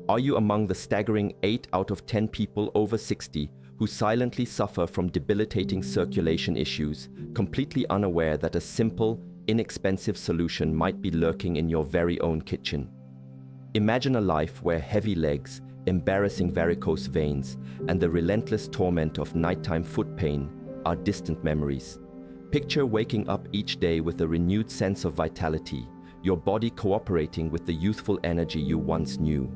Are you among the staggering 8 out of 10 people over 60 who silently suffer from debilitating circulation issues, completely unaware that a simple, inexpensive solution might be lurking in your very own kitchen? Imagine a life where heavy legs, embarrassing varicose veins, and the relentless torment of nighttime foot pain are distant memories. Picture waking up each day with a renewed sense of vitality, your body cooperating with the youthful energy you once knew.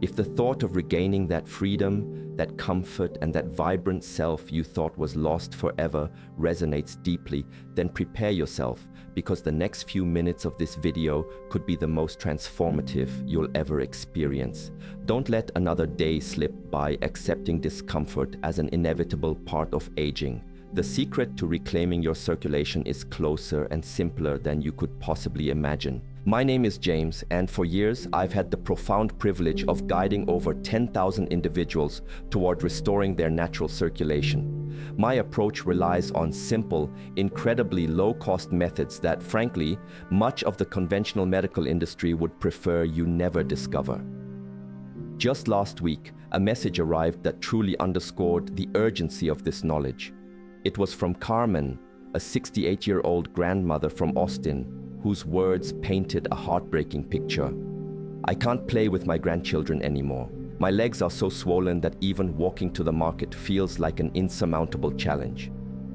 If the thought of regaining that freedom, that comfort, and that vibrant self you thought was lost forever resonates deeply, then prepare yourself, because the next few minutes of this video could be the most transformative you'll ever experience. Don't let another day slip by accepting discomfort as an inevitable part of aging. The secret to reclaiming your circulation is closer and simpler than you could possibly imagine. My name is James, and for years I've had the profound privilege of guiding over 10,000 individuals toward restoring their natural circulation. My approach relies on simple, incredibly low-cost methods that, frankly, much of the conventional medical industry would prefer you never discover. Just last week, a message arrived that truly underscored the urgency of this knowledge. It was from Carmen, a 68-year-old grandmother from Austin, whose words painted a heartbreaking picture. I can't play with my grandchildren anymore. My legs are so swollen that even walking to the market feels like an insurmountable challenge.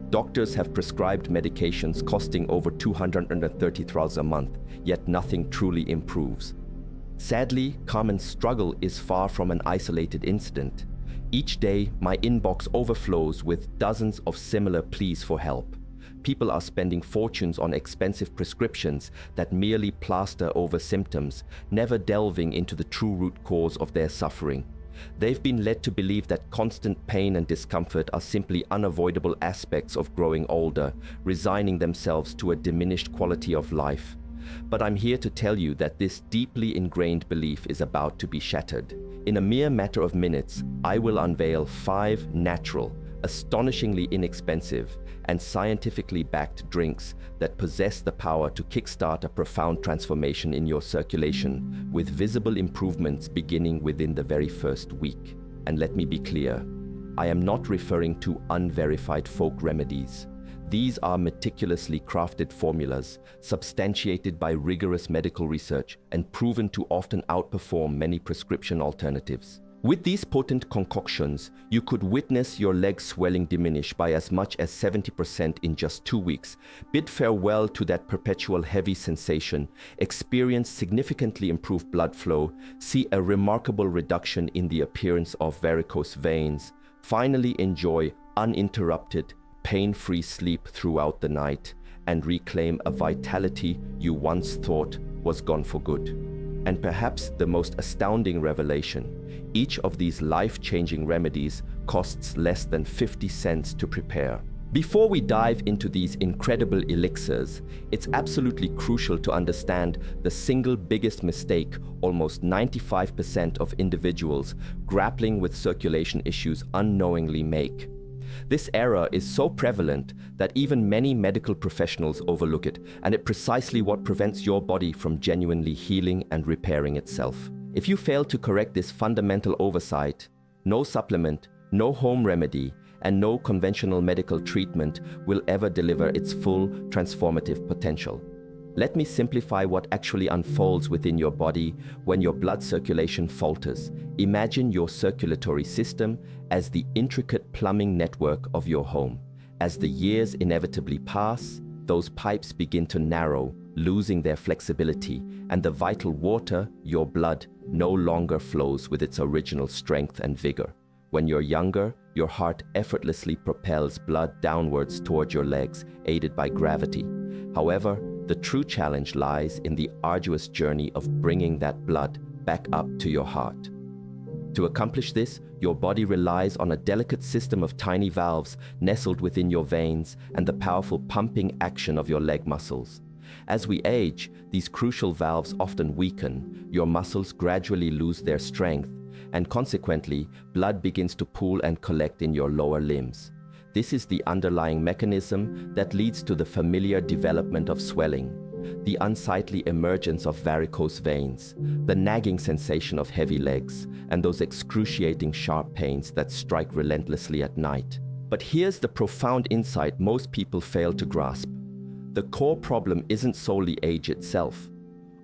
Doctors have prescribed medications costing over $230 a month, yet nothing truly improves. Sadly, Carmen's struggle is far from an isolated incident. Each day, my inbox overflows with dozens of similar pleas for help. People are spending fortunes on expensive prescriptions that merely plaster over symptoms, never delving into the true root cause of their suffering. They've been led to believe that constant pain and discomfort are simply unavoidable aspects of growing older, resigning themselves to a diminished quality of life. But I'm here to tell you that this deeply ingrained belief is about to be shattered. In a mere matter of minutes, I will unveil 5 natural, astonishingly inexpensive, and scientifically backed drinks that possess the power to kickstart a profound transformation in your circulation, with visible improvements beginning within the very first week. And let me be clear, I am not referring to unverified folk remedies. These are meticulously crafted formulas, substantiated by rigorous medical research and proven to often outperform many prescription alternatives. With these potent concoctions, you could witness your leg swelling diminish by as much as 70% in just 2 weeks, bid farewell to that perpetual heavy sensation, experience significantly improved blood flow, see a remarkable reduction in the appearance of varicose veins, finally enjoy uninterrupted, pain-free sleep throughout the night, and reclaim a vitality you once thought was gone for good. And perhaps the most astounding revelation, each of these life-changing remedies costs less than 50 cents to prepare. Before we dive into these incredible elixirs, it's absolutely crucial to understand the single biggest mistake almost 95% of individuals grappling with circulation issues unknowingly make. This error is so prevalent that even many medical professionals overlook it, and it's precisely what prevents your body from genuinely healing and repairing itself. If you fail to correct this fundamental oversight, no supplement, no home remedy, and no conventional medical treatment will ever deliver its full transformative potential. Let me simplify what actually unfolds within your body when your blood circulation falters. Imagine your circulatory system as the intricate plumbing network of your home. As the years inevitably pass, those pipes begin to narrow, losing their flexibility, and the vital water, your blood, no longer flows with its original strength and vigor. When you're younger, your heart effortlessly propels blood downwards toward your legs, aided by gravity. However, the true challenge lies in the arduous journey of bringing that blood back up to your heart. To accomplish this, your body relies on a delicate system of tiny valves nestled within your veins and the powerful pumping action of your leg muscles. As we age, these crucial valves often weaken, your muscles gradually lose their strength, and consequently, blood begins to pool and collect in your lower limbs. This is the underlying mechanism that leads to the familiar development of swelling. the unsightly emergence of varicose veins, the nagging sensation of heavy legs, and those excruciating sharp pains that strike relentlessly at night. But here's the profound insight most people fail to grasp. The core problem isn't solely age itself.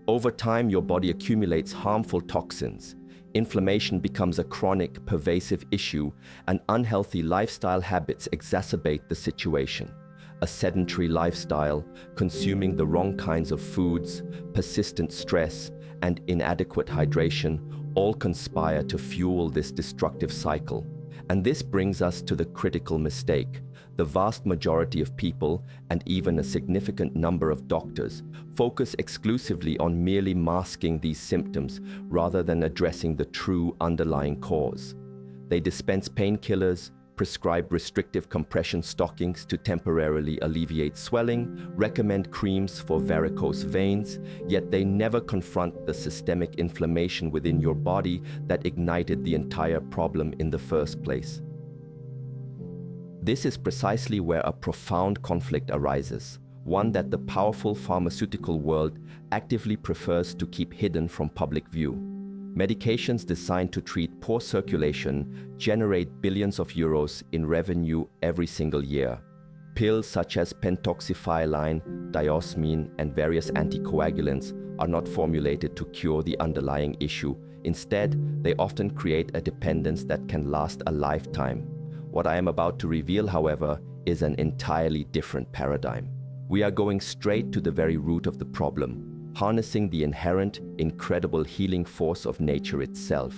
Over time, your body accumulates harmful toxins. Inflammation becomes a chronic, pervasive issue, and unhealthy lifestyle habits exacerbate the situation. A sedentary lifestyle, consuming the wrong kinds of foods, persistent stress, and inadequate hydration all conspire to fuel this destructive cycle. And this brings us to the critical mistake. The vast majority of people, and even a significant number of doctors, focus exclusively on merely masking these symptoms rather than addressing the true underlying cause. They dispense painkillers, prescribe restrictive compression stockings to temporarily alleviate swelling, recommend creams for varicose veins, yet they never confront the systemic inflammation within your body that ignited the entire problem in the first place. This is precisely where a profound conflict arises, one that the powerful pharmaceutical world actively prefers to keep hidden from public view. Medications designed to treat poor circulation generate billions of euros in revenue every single year. Pills such as pentoxifylline, diosmine, and various anticoagulants are not formulated to cure the underlying issue. Instead, they often create a dependence that can last a lifetime. What I am about to reveal, however, is an entirely different paradigm. We are going straight to the very root of the problem, harnessing the inherent, incredible healing force of nature itself.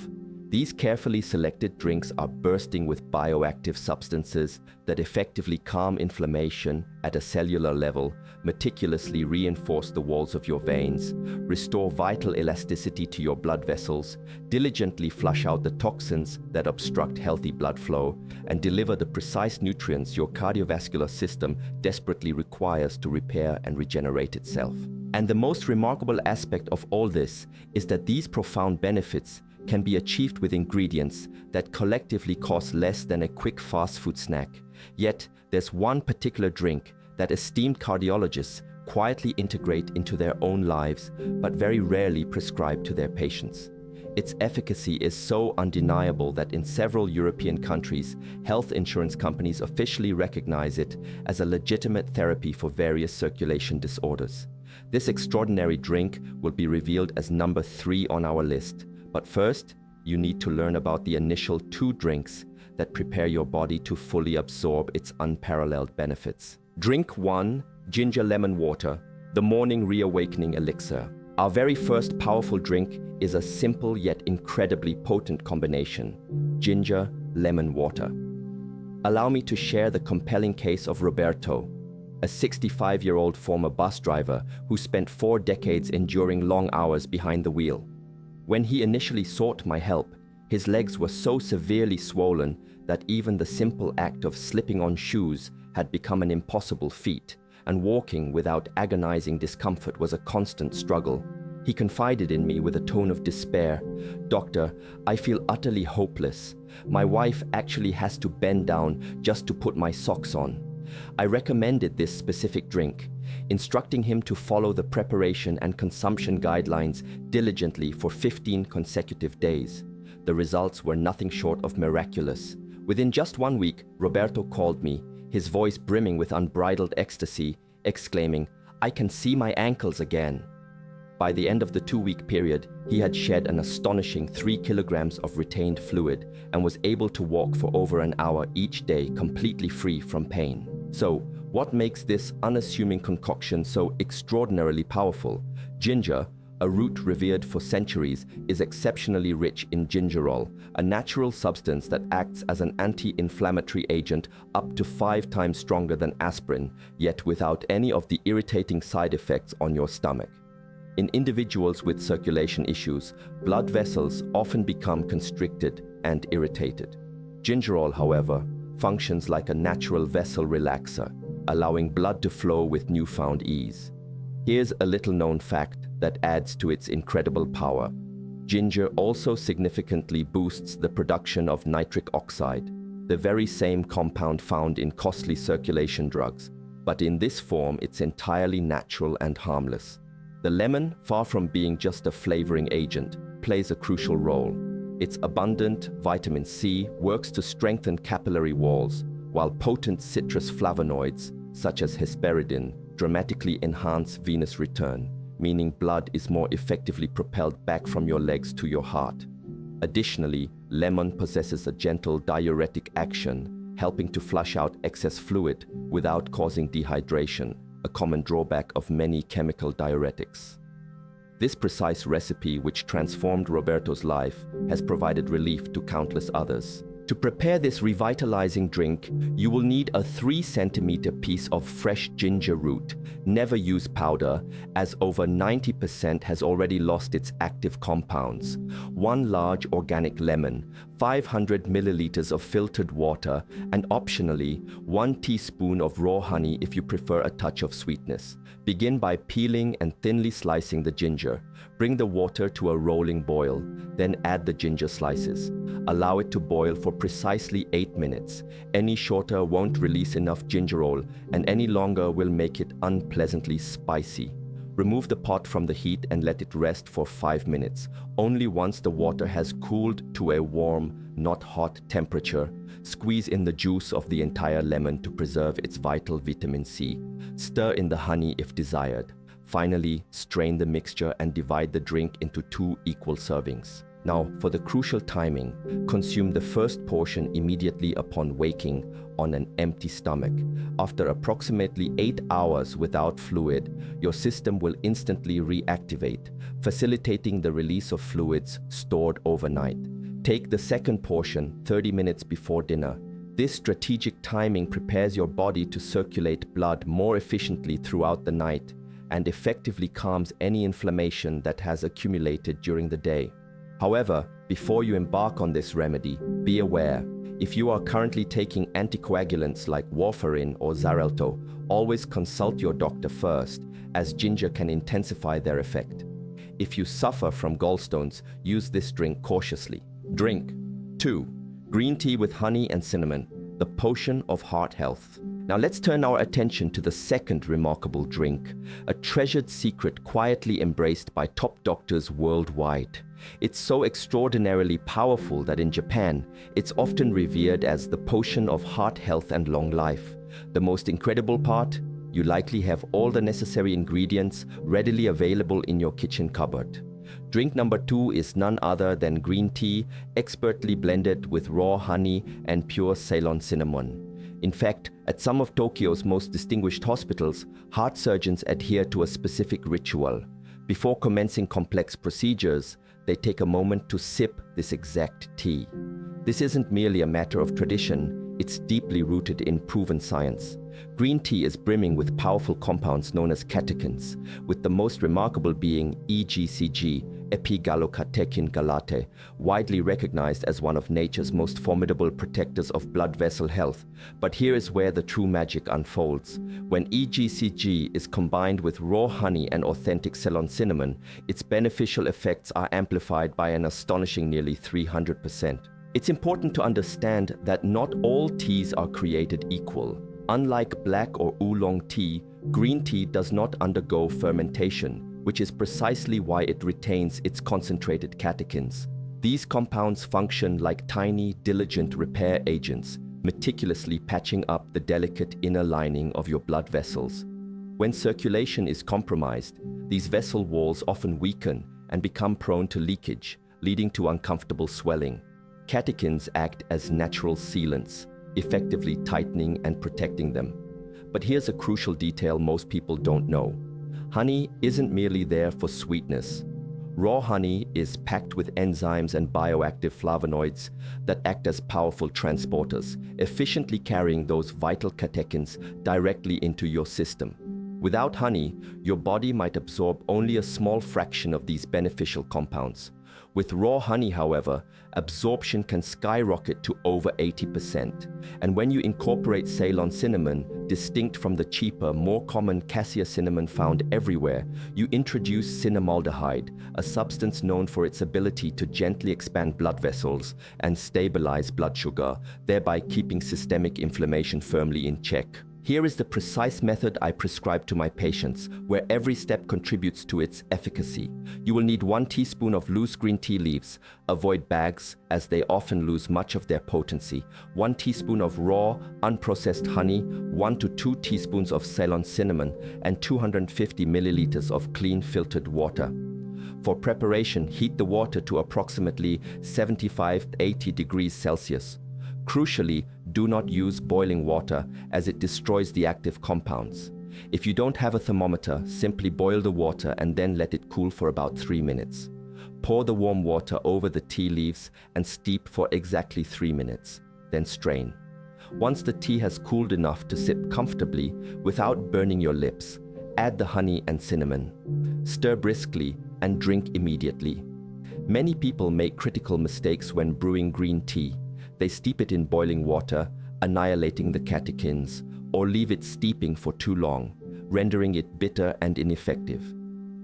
These carefully selected drinks are bursting with bioactive substances that effectively calm inflammation at a cellular level, meticulously reinforce the walls of your veins, restore vital elasticity to your blood vessels, diligently flush out the toxins that obstruct healthy blood flow, and deliver the precise nutrients your cardiovascular system desperately requires to repair and regenerate itself. And the most remarkable aspect of all this is that these profound benefits can be achieved with ingredients that collectively cost less than a quick fast food snack. Yet, there's one particular drink that esteemed cardiologists quietly integrate into their own lives, but very rarely prescribe to their patients. Its efficacy is so undeniable that in several European countries, health insurance companies officially recognize it as a legitimate therapy for various circulation disorders. This extraordinary drink will be revealed as number 3 on our list. But first, you need to learn about the initial 2 drinks that prepare your body to fully absorb its unparalleled benefits. Drink 1, ginger lemon water, the morning reawakening elixir. Our very first powerful drink is a simple yet incredibly potent combination: ginger lemon water. Allow me to share the compelling case of Roberto, a 65-year-old former bus driver who spent 4 decades enduring long hours behind the wheel. When he initially sought my help, his legs were so severely swollen that even the simple act of slipping on shoes had become an impossible feat, and walking without agonizing discomfort was a constant struggle. He confided in me with a tone of despair, "Doctor, I feel utterly hopeless. My wife actually has to bend down just to put my socks on." I recommended this specific drink, instructing him to follow the preparation and consumption guidelines diligently for 15 consecutive days. The results were nothing short of miraculous. Within just 1 week, Roberto called me, his voice brimming with unbridled ecstasy, exclaiming, "I can see my ankles again." By the end of the 2-week period, he had shed an astonishing 3 kilograms of retained fluid and was able to walk for over an hour each day completely free from pain. So, what makes this unassuming concoction so extraordinarily powerful? Ginger, a root revered for centuries, is exceptionally rich in gingerol, a natural substance that acts as an anti-inflammatory agent up to 5 times stronger than aspirin, yet without any of the irritating side effects on your stomach. In individuals with circulation issues, blood vessels often become constricted and irritated. Gingerol, however, functions like a natural vessel relaxer, allowing blood to flow with newfound ease. Here's a little-known fact that adds to its incredible power. Ginger also significantly boosts the production of nitric oxide, the very same compound found in costly circulation drugs. but in this form it's entirely natural and harmless. The lemon, far from being just a flavoring agent, plays a crucial role. Its abundant vitamin C works to strengthen capillary walls, while potent citrus flavonoids, such as hesperidin, dramatically enhance venous return, meaning blood is more effectively propelled back from your legs to your heart. Additionally, lemon possesses a gentle diuretic action, helping to flush out excess fluid without causing dehydration, a common drawback of many chemical diuretics. This precise recipe, which transformed Roberto's life, has provided relief to countless others. To prepare this revitalizing drink, you will need a 3-centimeter piece of fresh ginger root. Never use powder, as over 90% has already lost its active compounds. 1 large organic lemon, 500 milliliters of filtered water, and optionally, 1 teaspoon of raw honey if you prefer a touch of sweetness. Begin by peeling and thinly slicing the ginger. Bring the water to a rolling boil, then add the ginger slices. Allow it to boil for precisely 8 minutes. Any shorter won't release enough gingerol, and any longer will make it unpleasantly spicy. Remove the pot from the heat and let it rest for 5 minutes. Only once the water has cooled to a warm, not hot temperature, squeeze in the juice of the entire lemon to preserve its vital vitamin C. Stir in the honey if desired. Finally, strain the mixture and divide the drink into 2 equal servings. Now, for the crucial timing, consume the first portion immediately upon waking on an empty stomach. After approximately 8 hours without fluid, your system will instantly reactivate, facilitating the release of fluids stored overnight. Take the second portion 30 minutes before dinner. This strategic timing prepares your body to circulate blood more efficiently throughout the night and effectively calms any inflammation that has accumulated during the day. However, before you embark on this remedy, be aware, if you are currently taking anticoagulants like warfarin or Xarelto, always consult your doctor first, as ginger can intensify their effect. If you suffer from gallstones, use this drink cautiously. Drink 2. Green tea with honey and cinnamon, the potion of heart health. Now let's turn our attention to the second remarkable drink, a treasured secret quietly embraced by top doctors worldwide. It's so extraordinarily powerful that in Japan, it's often revered as the potion of heart health and long life. The most incredible part? You likely have all the necessary ingredients readily available in your kitchen cupboard. Drink number 2 is none other than green tea, expertly blended with raw honey and pure Ceylon cinnamon. In fact, at some of Tokyo's most distinguished hospitals, heart surgeons adhere to a specific ritual. Before commencing complex procedures, they take a moment to sip this exact tea. This isn't merely a matter of tradition, it's deeply rooted in proven science. Green tea is brimming with powerful compounds known as catechins, with the most remarkable being EGCG, epigallocatechin gallate, widely recognized as one of nature's most formidable protectors of blood vessel health. But here is where the true magic unfolds. When EGCG is combined with raw honey and authentic Ceylon cinnamon, its beneficial effects are amplified by an astonishing nearly 300%. It's important to understand that not all teas are created equal. Unlike black or oolong tea, green tea does not undergo fermentation, which is precisely why it retains its concentrated catechins. These compounds function like tiny, diligent repair agents, meticulously patching up the delicate inner lining of your blood vessels. When circulation is compromised, these vessel walls often weaken and become prone to leakage, leading to uncomfortable swelling. Catechins act as natural sealants, effectively tightening and protecting them. But here's a crucial detail most people don't know. Honey isn't merely there for sweetness. Raw honey is packed with enzymes and bioactive flavonoids that act as powerful transporters, efficiently carrying those vital catechins directly into your system. Without honey, your body might absorb only a small fraction of these beneficial compounds. With raw honey, however, absorption can skyrocket to over 80%. And when you incorporate Ceylon cinnamon, distinct from the cheaper, more common cassia cinnamon found everywhere, you introduce cinnamaldehyde, a substance known for its ability to gently expand blood vessels and stabilize blood sugar, thereby keeping systemic inflammation firmly in check. Here is the precise method I prescribe to my patients, where every step contributes to its efficacy. You will need 1 teaspoon of loose green tea leaves. Avoid bags, as they often lose much of their potency. 1 teaspoon of raw, unprocessed honey, 1 to 2 teaspoons of Ceylon cinnamon, and 250 milliliters of clean filtered water. For preparation, heat the water to approximately 75-80 degrees Celsius. Crucially, do not use boiling water, as it destroys the active compounds. If you don't have a thermometer, simply boil the water and then let it cool for about 3 minutes. Pour the warm water over the tea leaves and steep for exactly 3 minutes. Then strain. Once the tea has cooled enough to sip comfortably without burning your lips, add the honey and cinnamon. Stir briskly and drink immediately. Many people make critical mistakes when brewing green tea. They steep it in boiling water, annihilating the catechins, or leave it steeping for too long, rendering it bitter and ineffective.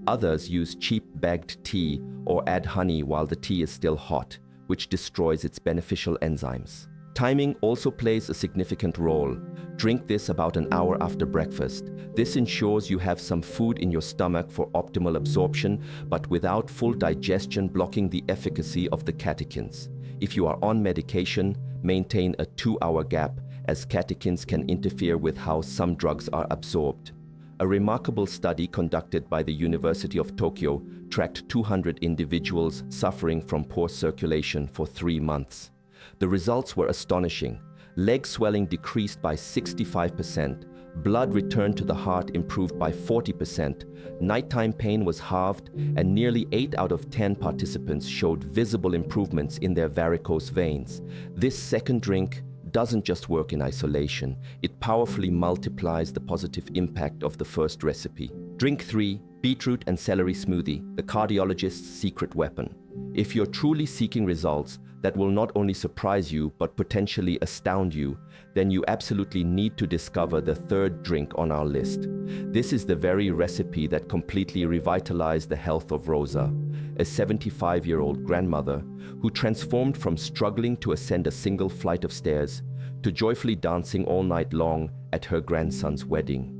Others use cheap bagged tea or add honey while the tea is still hot, which destroys its beneficial enzymes. Timing also plays a significant role. Drink this about an hour after breakfast. This ensures you have some food in your stomach for optimal absorption, but without full digestion blocking the efficacy of the catechins. If you are on medication, maintain a 2-hour gap, as catechins can interfere with how some drugs are absorbed. A remarkable study conducted by the University of Tokyo tracked 200 individuals suffering from poor circulation for 3 months. The results were astonishing. Leg swelling decreased by 65%, blood return to the heart improved by 40%, nighttime pain was halved, and nearly 8 out of 10 participants showed visible improvements in their varicose veins. This second drink doesn't just work in isolation, it powerfully multiplies the positive impact of the first recipe. Drink 3, beetroot and celery smoothie, the cardiologist's secret weapon. If you're truly seeking results that will not only surprise you but potentially astound you, then you absolutely need to discover the third drink on our list. This is the very recipe that completely revitalized the health of Rosa, a 75-year-old grandmother who transformed from struggling to ascend a single flight of stairs to joyfully dancing all night long at her grandson's wedding.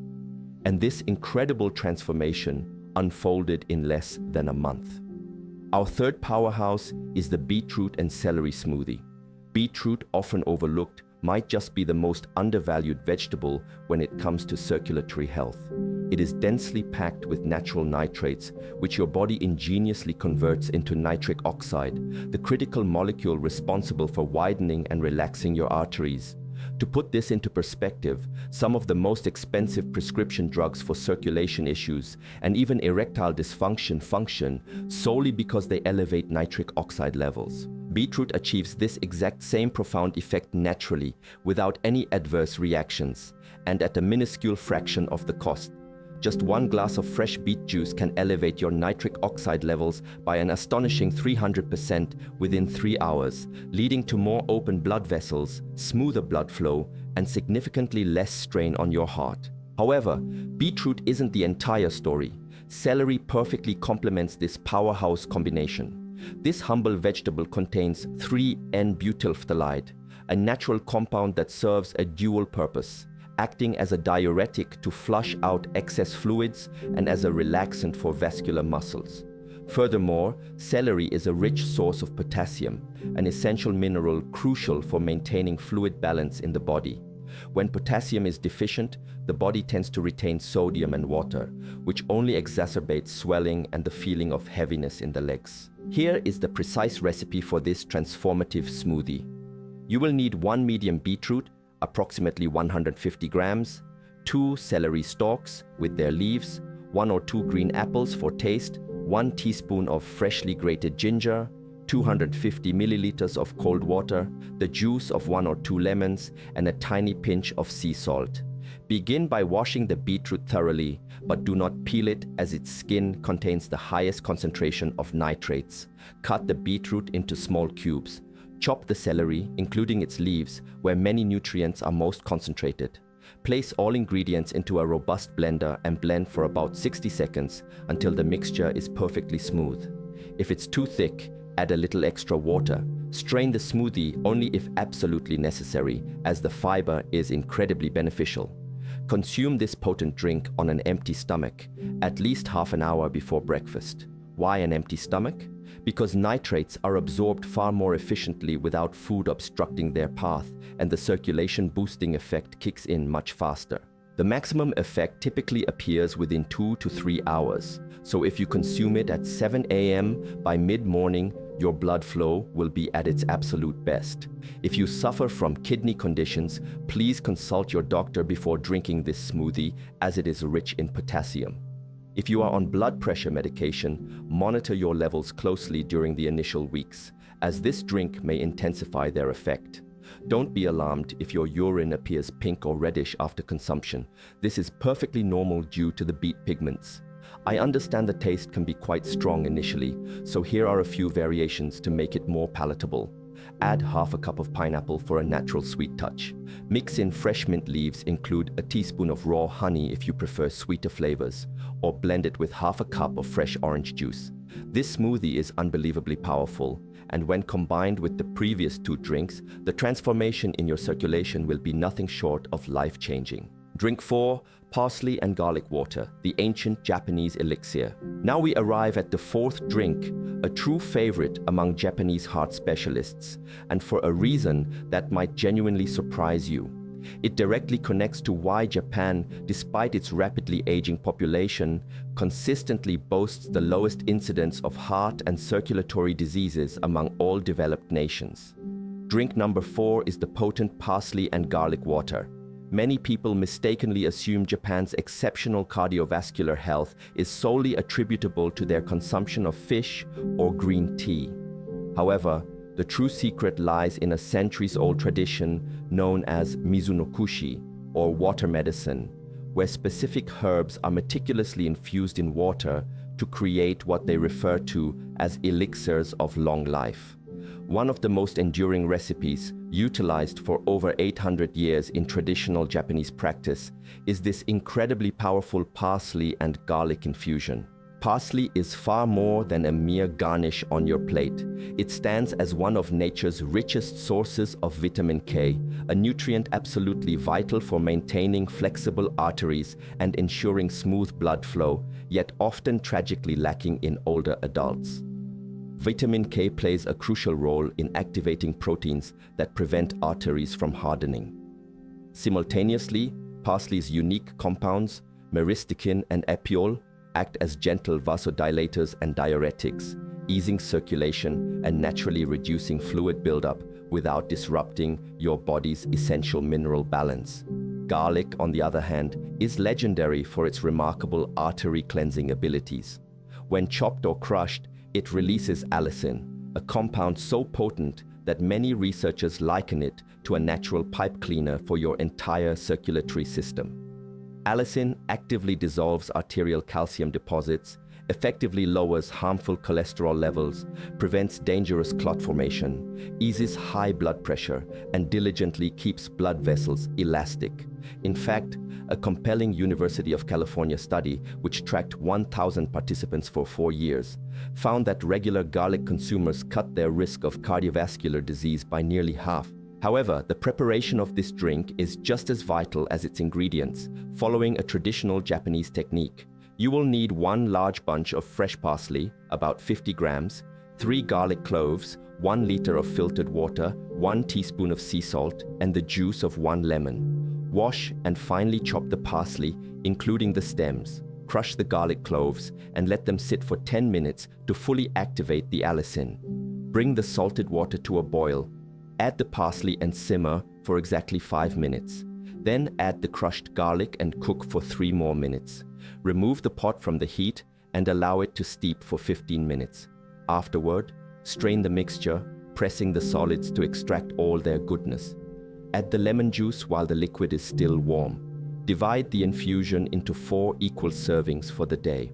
And this incredible transformation unfolded in less than a month. Our third powerhouse is the beetroot and celery smoothie. Beetroot, often overlooked, might just be the most undervalued vegetable when it comes to circulatory health. It is densely packed with natural nitrates, which your body ingeniously converts into nitric oxide, the critical molecule responsible for widening and relaxing your arteries. To put this into perspective, some of the most expensive prescription drugs for circulation issues and even erectile dysfunction function solely because they elevate nitric oxide levels. Beetroot achieves this exact same profound effect naturally, without any adverse reactions, and at a minuscule fraction of the cost. Just 1 glass of fresh beet juice can elevate your nitric oxide levels by an astonishing 300% within 3 hours, leading to more open blood vessels, smoother blood flow, and significantly less strain on your heart. However, beetroot isn't the entire story. Celery perfectly complements this powerhouse combination. This humble vegetable contains 3N-butylphthalide, a natural compound that serves a dual purpose, acting as a diuretic to flush out excess fluids and as a relaxant for vascular muscles. Furthermore, celery is a rich source of potassium, an essential mineral crucial for maintaining fluid balance in the body. When potassium is deficient, the body tends to retain sodium and water, which only exacerbates swelling and the feeling of heaviness in the legs. Here is the precise recipe for this transformative smoothie. You will need 1 medium beetroot, approximately 150 grams, 2 celery stalks with their leaves, 1 or 2 green apples for taste, 1 teaspoon of freshly grated ginger, 250 milliliters of cold water, the juice of 1 or 2 lemons, and a tiny pinch of sea salt. Begin by washing the beetroot thoroughly, but do not peel it as its skin contains the highest concentration of nitrates. Cut the beetroot into small cubes. Chop the celery, including its leaves, where many nutrients are most concentrated. Place all ingredients into a robust blender and blend for about 60 seconds until the mixture is perfectly smooth. If it's too thick, add a little extra water. Strain the smoothie only if absolutely necessary, as the fiber is incredibly beneficial. Consume this potent drink on an empty stomach, at least half an hour before breakfast. Why an empty stomach? Because nitrates are absorbed far more efficiently without food obstructing their path, and the circulation boosting effect kicks in much faster. The maximum effect typically appears within 2 to 3 hours, so if you consume it at 7 a.m. by mid-morning, your blood flow will be at its absolute best. If you suffer from kidney conditions, please consult your doctor before drinking this smoothie, as it is rich in potassium. If you are on blood pressure medication, monitor your levels closely during the initial weeks, as this drink may intensify their effect. Don't be alarmed if your urine appears pink or reddish after consumption. This is perfectly normal due to the beet pigments. I understand the taste can be quite strong initially, so here are a few variations to make it more palatable. Add half a cup of pineapple for a natural sweet touch. Mix in fresh mint leaves, include a teaspoon of raw honey if you prefer sweeter flavors, or blend it with half a cup of fresh orange juice. This smoothie is unbelievably powerful, and when combined with the previous 2 drinks, the transformation in your circulation will be nothing short of life-changing. Drink 4, parsley and garlic water, the ancient Japanese elixir. Now we arrive at the 4th drink, a true favorite among Japanese heart specialists, and for a reason that might genuinely surprise you. It directly connects to why Japan, despite its rapidly aging population, consistently boasts the lowest incidence of heart and circulatory diseases among all developed nations. Drink number 4 is the potent parsley and garlic water. Many people mistakenly assume Japan's exceptional cardiovascular health is solely attributable to their consumption of fish or green tea. However, the true secret lies in a centuries-old tradition known as mizunokushi, or water medicine, where specific herbs are meticulously infused in water to create what they refer to as elixirs of long life. One of the most enduring recipes, utilized for over 800 years in traditional Japanese practice, is this incredibly powerful parsley and garlic infusion. Parsley is far more than a mere garnish on your plate. It stands as one of nature's richest sources of vitamin K, a nutrient absolutely vital for maintaining flexible arteries and ensuring smooth blood flow, yet often tragically lacking in older adults. Vitamin K plays a crucial role in activating proteins that prevent arteries from hardening. Simultaneously, parsley's unique compounds, myristicin and epiol, act as gentle vasodilators and diuretics, easing circulation and naturally reducing fluid buildup without disrupting your body's essential mineral balance. Garlic, on the other hand, is legendary for its remarkable artery cleansing abilities. When chopped or crushed, it releases allicin, a compound so potent that many researchers liken it to a natural pipe cleaner for your entire circulatory system. Allicin actively dissolves arterial calcium deposits, effectively lowers harmful cholesterol levels, prevents dangerous clot formation, eases high blood pressure, and diligently keeps blood vessels elastic. In fact, a compelling University of California study, which tracked 1,000 participants for 4 years, found that regular garlic consumers cut their risk of cardiovascular disease by nearly half. However, the preparation of this drink is just as vital as its ingredients, following a traditional Japanese technique. You will need 1 large bunch of fresh parsley, about 50 grams, 3 garlic cloves, 1 liter of filtered water, 1 teaspoon of sea salt, and the juice of 1 lemon. Wash and finely chop the parsley, including the stems. Crush the garlic cloves and let them sit for 10 minutes to fully activate the allicin. Bring the salted water to a boil. Add the parsley and simmer for exactly 5 minutes. Then add the crushed garlic and cook for 3 more minutes. Remove the pot from the heat and allow it to steep for 15 minutes. Afterward, strain the mixture, pressing the solids to extract all their goodness. Add the lemon juice while the liquid is still warm. Divide the infusion into 4 equal servings for the day.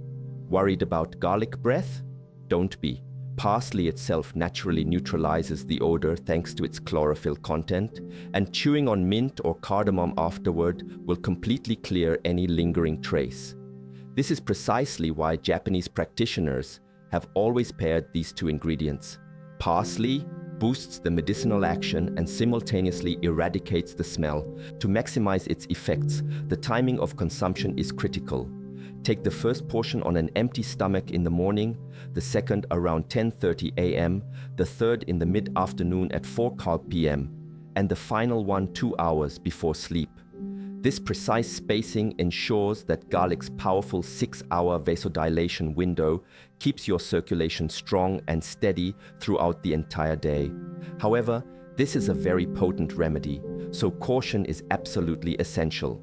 Worried about garlic breath? Don't be. Parsley itself naturally neutralizes the odor thanks to its chlorophyll content, and chewing on mint or cardamom afterward will completely clear any lingering trace. This is precisely why Japanese practitioners have always paired these 2 ingredients, parsley boosts the medicinal action and simultaneously eradicates the smell. To maximize its effects, the timing of consumption is critical. Take the first portion on an empty stomach in the morning, the second around 10:30 a.m., the third in the mid-afternoon at 4 p.m., and the final one 2 hours before sleep. This precise spacing ensures that garlic's powerful 6-hour vasodilation window keeps your circulation strong and steady throughout the entire day. However, this is a very potent remedy, so caution is absolutely essential.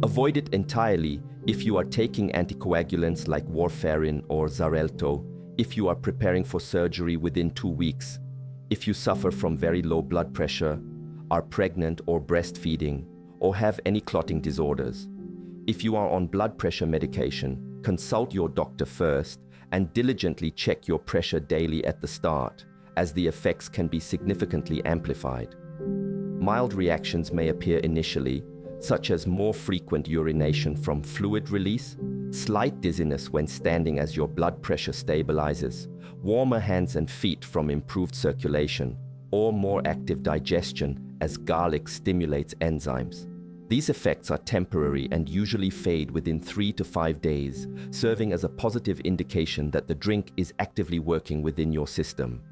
Avoid it entirely if you are taking anticoagulants like warfarin or Xarelto, if you are preparing for surgery within 2 weeks, if you suffer from very low blood pressure, are pregnant or breastfeeding, or have any clotting disorders. If you are on blood pressure medication, consult your doctor first and diligently check your pressure daily at the start, as the effects can be significantly amplified. Mild reactions may appear initially, such as more frequent urination from fluid release, slight dizziness when standing as your blood pressure stabilizes, warmer hands and feet from improved circulation, or more active digestion as garlic stimulates enzymes. These effects are temporary and usually fade within 3 to 5 days, serving as a positive indication that the drink is actively working within your system.